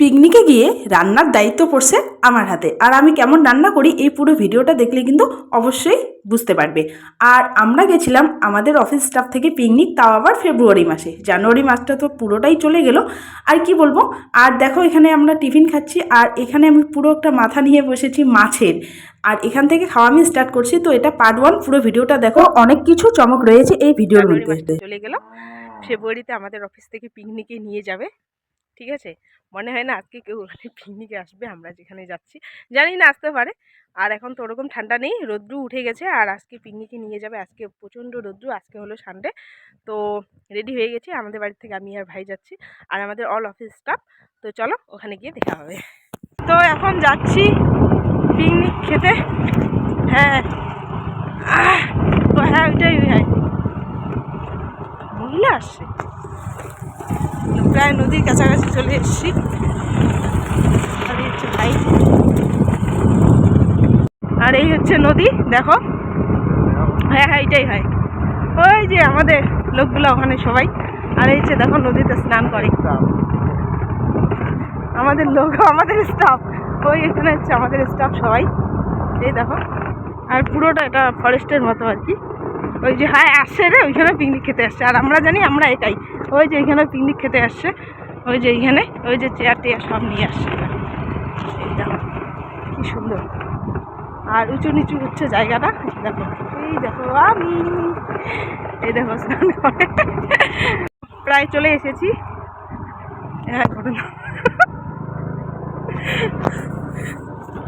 পিকনিকে গিয়ে রান্নার দায়িত্ব পড়ছে আমার হাতে। আর আমি কেমন রান্না করি এই পুরো ভিডিওটা দেখলে কিন্তু অবশ্যই বুঝতে পারবে। আর আমরা গেছিলাম আমাদের অফিস স্টাফ থেকে পিকনিক, তাও আবার ফেব্রুয়ারি মাসে। জানুয়ারি মাসটা তো পুরোটাই চলে গেল, আর কি বলবো। আর দেখো এখানে আমরা টিফিন খাচ্ছি, আর এখানে আমি পুরো একটা মাথা নিয়ে বসেছি মাছের। আর এখান থেকে খাওয়া আমি স্টার্ট করছি। তো এটা পার্ট 1, পুরো ভিডিওটা দেখো, অনেক কিছু চমক রয়েছে এই ভিডিওর মধ্যে। চলে গেল, ফেব্রুয়ারিতে আমাদের অফিস থেকে পিকনিকে নিয়ে যাবে, ঠিক আছে। মনে হয় না আজকে কেউ ওখানে পিকনিকে আসবে, আমরা যেখানে যাচ্ছি জানি না, আসতে পারে। আর এখন তো ওরকম ঠান্ডা নেই, রোদ্রু উঠে গেছে। আর আজকে পিকনিকে নিয়ে যাবে, আজকে প্রচণ্ড রোদ্রু, আজকে হলো সানডে। তো রেডি হয়ে গেছি, আমাদের বাড়ি থেকে আমি আর ভাই যাচ্ছি, আর আমাদের অল অফিস স্টাফ। তো চলো ওখানে গিয়ে দেখা হবে। তো এখন যাচ্ছি পিকনিক খেতে। হ্যাঁ হ্যাঁ, ওইটাই হ্যাঁ, মহিলা আসছে। প্রায় নদীর কাছাকাছি চলে এসেছি। আর এই হচ্ছে ভাই, আর এই হচ্ছে নদী, দেখো। হ্যাঁ হ্যাঁ, এটাই হয়। ওই যে আমাদের লোকগুলো ওখানে সবাই। আর এই হচ্ছে দেখো নদীতে স্নান করে আমাদের লোক, আমাদের স্টাফ। ওই এখানে হচ্ছে আমাদের স্টাফ সবাই, এই দেখো। আর পুরোটা এটা ফরেস্টের মতো আর কি। ওই যে হ্যাঁ আসছে রে, ওইখানে পিকনিক খেতে আসছে। আর আমরা জানি আমরা এটাই, ওই যে এইখানে পিকনিক খেতে আসছে। ওই যে এইখানে ওই যে চেয়ার টেয়ার সব নিয়ে আসছে। এই দেখো কি সুন্দর, আর উঁচু নিচু হচ্ছে জায়গাটা। দেখো এই দেখো আমি, এই দেখো স্নান করে। প্রায় চলে এসেছি। হ্যাঁ ঘটনা।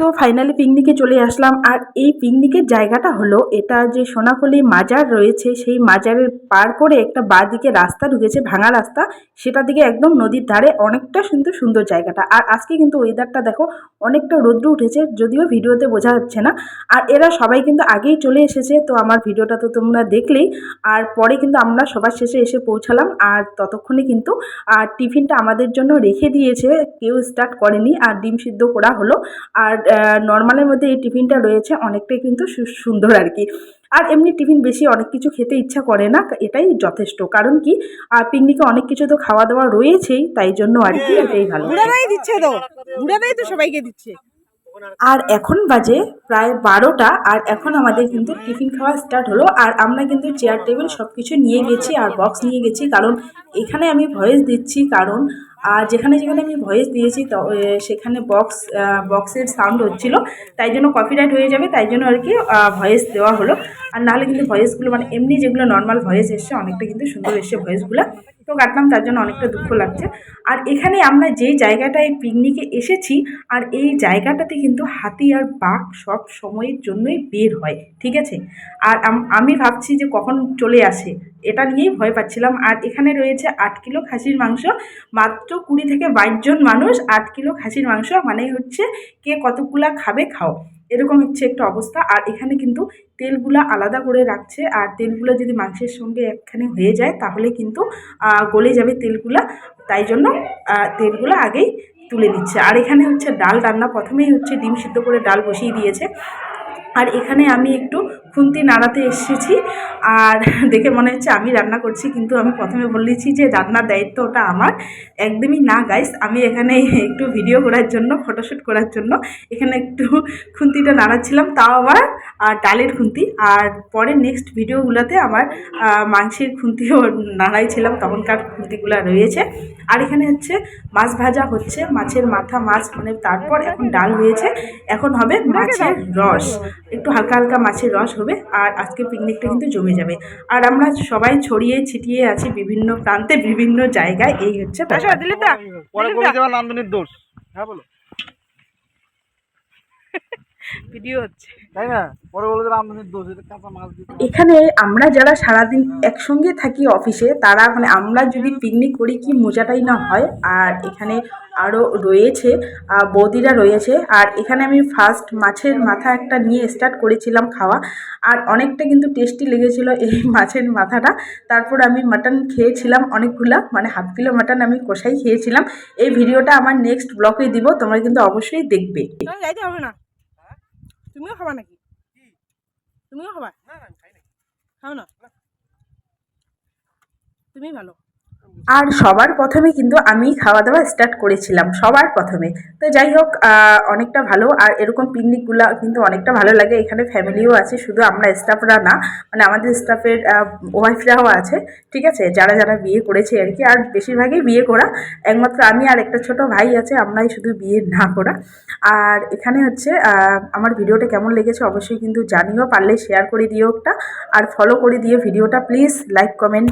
তো ফাইনালি পিকনিকে চলে আসলাম। আর এই পিকনিকের জায়গাটা হলো, এটা যে সোনাখলি মাজার রয়েছে, সেই মাজারের পার করে একটা বাঁ দিকে রাস্তা ঢুকেছে, ভাঙা রাস্তা, সেটা দিকে একদম নদীর ধারে, অনেকটা সুন্দর সুন্দর জায়গাটা। আর আজকে কিন্তু ওয়েদারটা দেখো, অনেকটা রৌদ্র উঠেছে, যদিও ভিডিওতে বোঝা যাচ্ছে না। আর এরা সবাই কিন্তু আগেই চলে এসেছে, তো আমার ভিডিওটা তো তোমরা দেখলেই। আর পরে কিন্তু আমরা সবার শেষে এসে পৌঁছালাম। আর ততক্ষণে কিন্তু টিফিনটা আমাদের জন্য রেখে দিয়েছে, কেউ স্টার্ট করেনি। আর ডিম সিদ্ধ করা হলো। আর নর্মালের মধ্যে এই টিফিনটা রয়েছে, অনেকটাই কিন্তু সুন্দর আর কি। আর এমনি টিফিন বেশি অনেক কিছু খেতে ইচ্ছা করে না, এটাই যথেষ্ট। কারণ কি, পিকনিকে অনেক কিছু তো খাওয়া দাওয়া রয়েছেই, তাই জন্য আর কি এটাই ভালো। বুড়ারাই দিচ্ছে তো, বুড়ারাই তো সবাইকে দিচ্ছে। আর এখন বাজে প্রায় 12টা, আর এখন আমাদের কিন্তু টিফিন খাওয়া স্টার্ট হলো। আর আমরা কিন্তু চেয়ার টেবিল সব কিছু নিয়ে গেছি, আর বক্স নিয়ে গেছি। কারণ এখানে আমি ভয়েস দিচ্ছি, কারণ যেখানে যেখানে আমি ভয়েস দিয়েছি তো সেখানে বক্সের সাউন্ড হচ্ছিল, তাই জন্য কপিরাইট হয়ে যাবে, তাই জন্য আর কি ভয়েস দেওয়া হলো। আর নাহলে কিন্তু ভয়েসগুলো মানে এমনি যেগুলো নর্মাল ভয়েস এসছে, অনেকটা কিন্তু সুন্দর এসছে ভয়েসগুলো। তো কাটলাম, তার জন্য অনেকটা দুঃখ লাগছে। আর এখানে আমরা যেই জায়গাটায় পিকনিকে এসেছি, আর এই জায়গাটাতে কিন্তু হাতি আর বাঘ সব সময়ের জন্যই বের হয়, ঠিক আছে। আর আমি ভাবছি যে কখন চলে আসে, এটা নিয়েই ভয় পাচ্ছিলাম। আর এখানে রয়েছে 8 কিলো খাসির মাংস, মাত্র 20 থেকে 22 জন মানুষ, 8 কিলো খাসির মাংস মানে হচ্ছে কে কতগুলা খাবে খাও, এরকম হচ্ছে একটা অবস্থা। আর এখানে কিন্তু তেলগুলা আলাদা করে রাখছে, আর তেলগুলো যদি মাংসের সঙ্গে একখানে হয়ে যায় তাহলে কিন্তু গলে যাবে তেলগুলা, তাই জন্য তেলগুলো আগেই তুলে নিচ্ছে। আর এখানে হচ্ছে ডাল রান্না, প্রথমেই হচ্ছে ডিম সিদ্ধ করে ডাল বসিয়ে দিয়েছে। আর এখানে আমি একটু খুন্তি নাড়াতে এসেছি, আর দেখে মনে হচ্ছে আমি রান্না করছি, কিন্তু আমি প্রথমে বলেছি যে রান্নার দায়িত্বটা আমার। একদমই না গাইস, আমি এখানে একটু ভিডিও করার জন্য, ফটোশ্যুট করার জন্য এখানে একটু খুন্তিটা নাড়াচ্ছিলাম, তাও আবার ডালের খুন্তি। আর পরে নেক্সট ভিডিওগুলোতে আমার মাংসের খুন্তিও নাড়াইছিলাম, তখনকার খুন্তিগুলো রয়েছে। আর এখানে হচ্ছে মাছ ভাজা হচ্ছে, মাছের মাথা মাছ, মানে তারপর এখন ডাল হয়েছে, এখন হবে মাছের রস, একটু হালকা হালকা মাছের রস হবে। আর আজকে পিকনিকটা কিন্তু জমে যাবে। আর আমরা সবাই ছড়িয়ে ছিটিয়ে আছি বিভিন্ন প্রান্তে, বিভিন্ন জায়গায়, এই হচ্ছে ভিডিও হচ্ছে, তাই না? পরে বলে রান্ধনির দোষ, এটা কাঁচা মাছ দিতে। এখানে আমরা যারা সারাদিন একসঙ্গে থাকি অফিসে, তারা মানে আমরা যদি পিকনিক করি কি মজাটাই না হয়। আর এখানে আরও রয়েছে বৌদিরা রয়েছে। আর এখানে আমি ফার্স্ট মাছের মাথা একটা নিয়ে স্টার্ট করেছিলাম খাওয়া, আর অনেকটা কিন্তু টেস্টি লেগেছিলো এই মাছের মাথাটা। তারপর আমি মাটন খেয়েছিলাম অনেকগুলা, মানে হাফ কিলো মাটন আমি কষাই খেয়েছিলাম। এই ভিডিওটা আমার নেক্সট ব্লগে দিব, তোমরা কিন্তু অবশ্যই দেখবে। যাইতে হবে না, তুমিও খাবা নাকি? তুমিও খাবা? খাও না, তুমি ভালো। আর সবার প্রথমে কিন্তু আমি খাওয়া দাওয়া স্টার্ট করেছিলাম সবার প্রথমে। তো যাই হোক, অনেকটা ভালো। আর এরকম পিকনিকগুলো কিন্তু অনেকটা ভালো লাগে। এখানে ফ্যামিলিও আছে, শুধু আমরা স্টাফরা না, মানে আমাদের স্টাফের ওয়াইফরাও আছে, ঠিক আছে, যারা যারা বিয়ে করেছে আর কি। আর বেশিরভাগই বিয়ে করা, একমাত্র আমি আর একটা ছোট ভাই আছে, আমরাই শুধু বিয়ে না করা। আর এখানে হচ্ছে আমার ভিডিওটা কেমন লেগেছে অবশ্যই কিন্তু জানিও, পারলে শেয়ার করে দিও একটা, আর ফলো করে দিও ভিডিওটা প্লিজ, লাইক কমেন্ট